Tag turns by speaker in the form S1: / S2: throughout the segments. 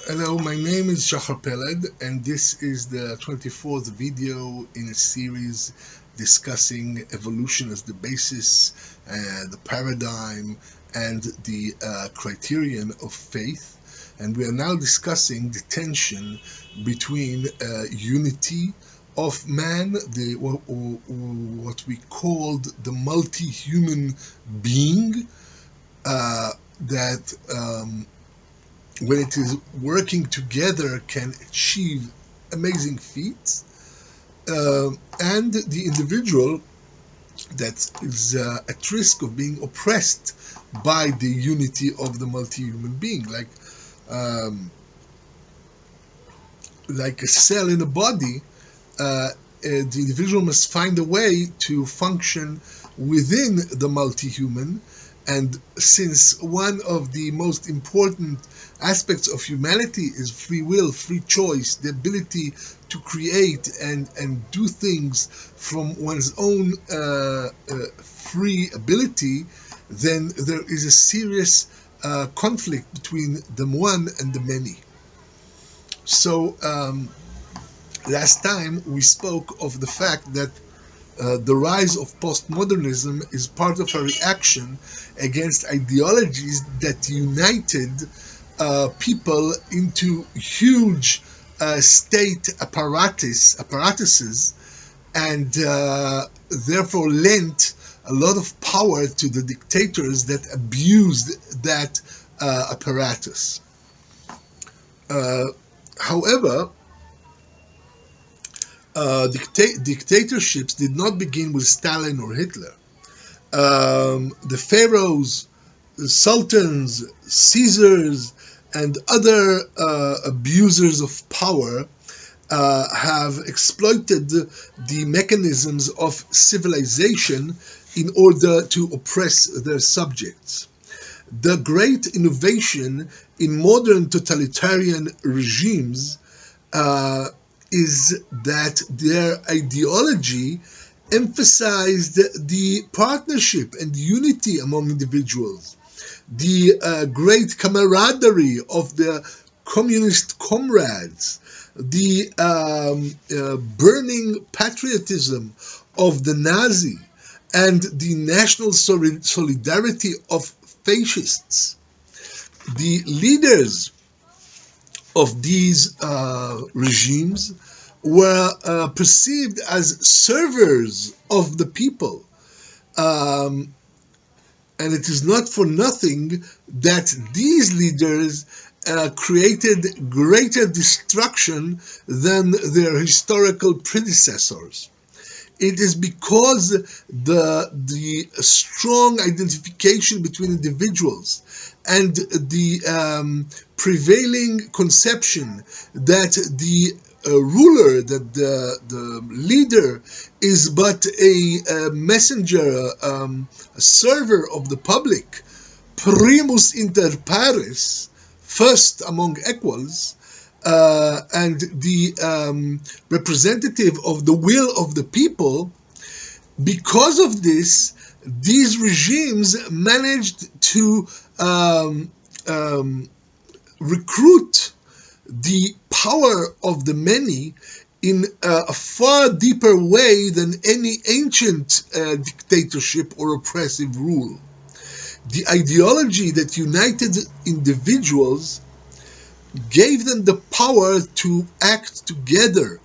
S1: Hello, my name is Shachar Peled, and this is the 24th video in a series discussing evolution as the basis, the paradigm, and the criterion of faith. And we are now discussing the tension between unity of man, what we called the multi-human being, that when it is working together can achieve amazing feats, and the individual that is at risk of being oppressed by the unity of the multi-human being, like a cell in a body. The individual must find a way to function within the multi-human. And since one of the most important aspects of humanity is free will, free choice, the ability to create and do things from one's own free ability, then there is a serious conflict between the one and the many. So last time we spoke of the fact that the rise of postmodernism is part of a reaction against ideologies that united people into huge state apparatuses, and therefore lent a lot of power to the dictators that abused that apparatus. However, dictatorships did not begin with Stalin or Hitler. The pharaohs, the sultans, Caesars, and other abusers of power have exploited the mechanisms of civilization in order to oppress their subjects. The great innovation in modern totalitarian regimes is that their ideology emphasized the partnership and unity among individuals, the great camaraderie of the communist comrades, the burning patriotism of the Nazi, and the national solidarity of fascists. The leaders of these regimes were perceived as servers of the people. And it is not for nothing that these leaders created greater destruction than their historical predecessors. It is because the strong identification between individuals and the prevailing conception that the ruler, that the leader is but a messenger, a server of the public, primus inter pares, first among equals, and the representative of the will of the people. Because of this, these regimes managed to recruit the power of the many in a far deeper way than any ancient dictatorship or oppressive rule. The ideology that united individuals gave them the power to act together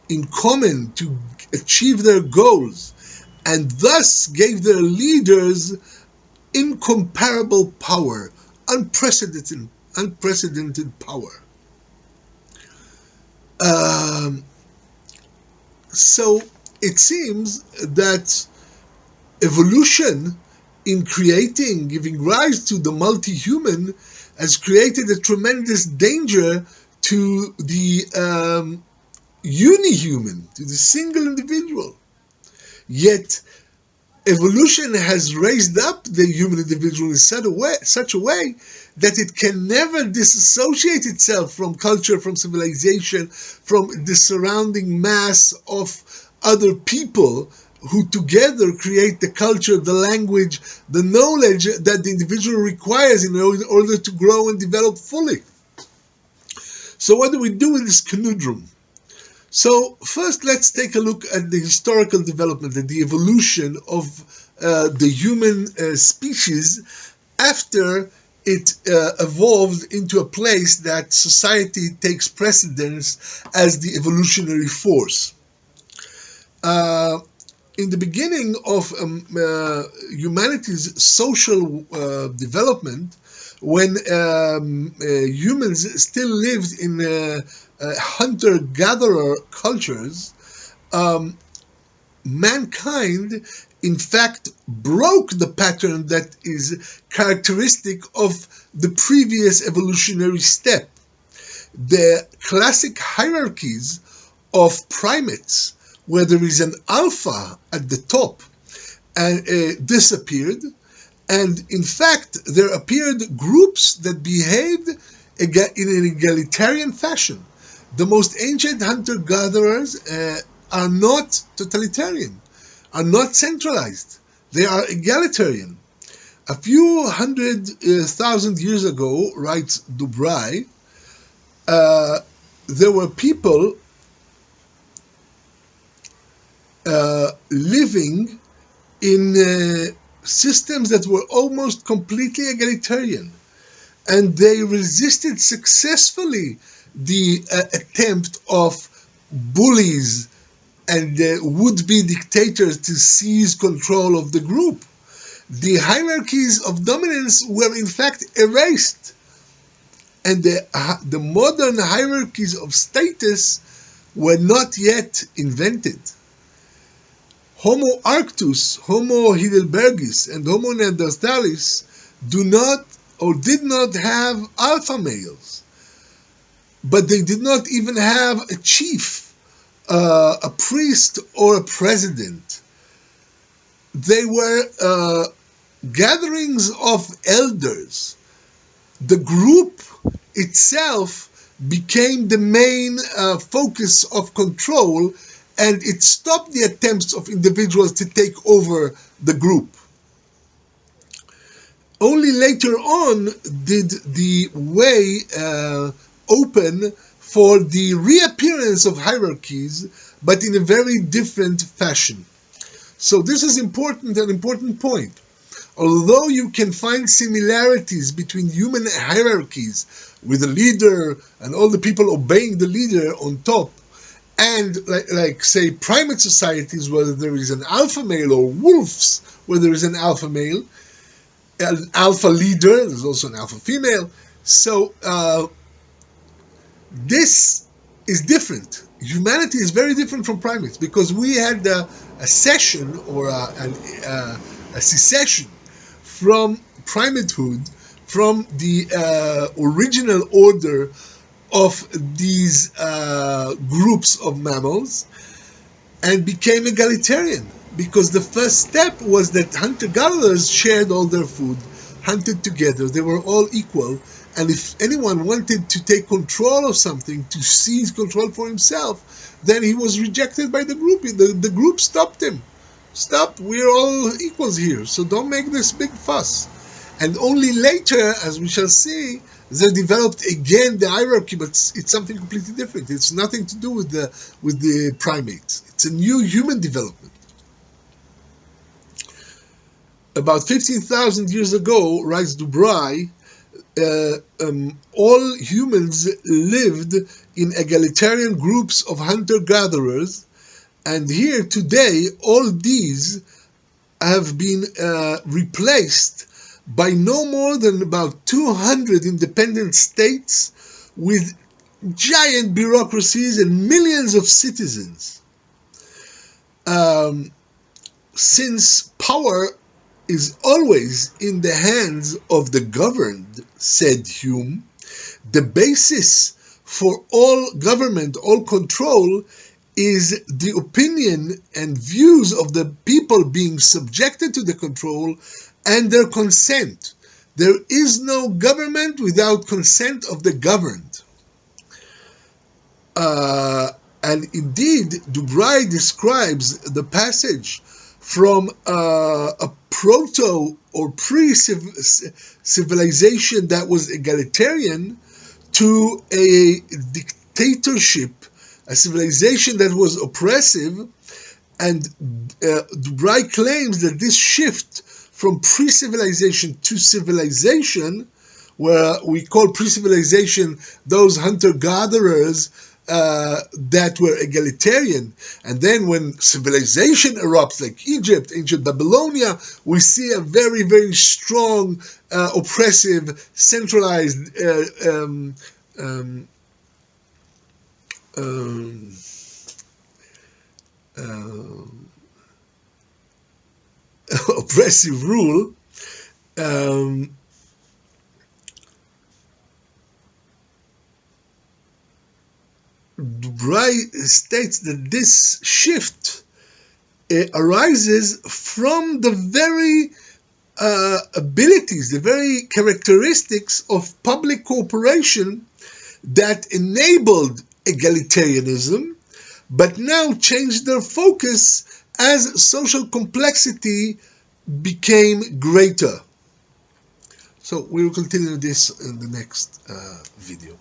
S1: in common to achieve their goals, and thus gave their leaders incomparable power, unprecedented power. So it seems that evolution in giving rise to the multi-human, has created a tremendous danger to the uni-human, to the single individual. Yet evolution has raised up the human individual in such a way that it can never disassociate itself from culture, from civilization, from the surrounding mass of other people who together create the culture, the language, the knowledge that the individual requires in order to grow and develop fully. So what do we do with this conundrum? So first, let's take a look at the historical development and the evolution of the human species after it evolved into a place that society takes precedence as the evolutionary force. In the beginning of humanity's social development, when humans still lived in hunter-gatherer cultures, mankind in fact broke the pattern that is characteristic of the previous evolutionary step. The classic hierarchies of primates, where there is an alpha at the top, disappeared, and in fact there appeared groups that behaved in an egalitarian fashion. The most ancient hunter-gatherers are not totalitarian, are not centralized. They are egalitarian. A few hundred thousand years ago, writes Dubray, there were people living in systems that were almost completely egalitarian, and they resisted successfully the attempt of bullies and would-be dictators to seize control of the group. The hierarchies of dominance were in fact erased, and the modern hierarchies of status were not yet invented. Homo erectus, Homo heidelbergis, and Homo neanderthalis do not or did not have alpha males, but they did not even have a chief, a priest, or a president. They were gatherings of elders. The group itself became the main focus of control, and it stopped the attempts of individuals to take over the group. Only later on did the way open for the reappearance of hierarchies, but in a very different fashion. So this is an important point. Although you can find similarities between human hierarchies with the leader and all the people obeying the leader on top, and like say primate societies where there is an alpha male, or wolves where there is an alpha male, an alpha leader, there's also an alpha female. So this is different. Humanity is very different from primates, because we had a cession or a secession from primatehood, from the original order of these groups of mammals, and became egalitarian, because the first step was that hunter-gatherers shared all their food, hunted together, they were all equal, and if anyone wanted to take control of something, to seize control for himself, then he was rejected by the group. The group stopped him. Stop, we're all equals here, so don't make this big fuss. And only later, as we shall see, they developed again the hierarchy, but it's something completely different. It's nothing to do with the primates. It's a new human development. About 15,000 years ago, writes Dubray, all humans lived in egalitarian groups of hunter-gatherers, and here today all these have been replaced by no more than about 200 independent states with giant bureaucracies and millions of citizens. Since power is always in the hands of the governed, said Hume, the basis for all government, all control, is the opinion and views of the people being subjected to the control and their consent. There is no government without consent of the governed. And indeed, Dubray describes the passage from a proto or pre-civilization that was egalitarian to a dictatorship, a civilization that was oppressive. And Dubray claims that this shift from pre-civilization to civilization, where we call pre-civilization those hunter-gatherers that were egalitarian, and then when civilization erupts, like Egypt, ancient Babylonia, we see a very, very strong, oppressive, centralized oppressive rule. Dubray states that this shift arises from the very abilities, the very characteristics of public cooperation that enabled egalitarianism, but now changed their focus as social complexity became greater. So we will continue this in the next video.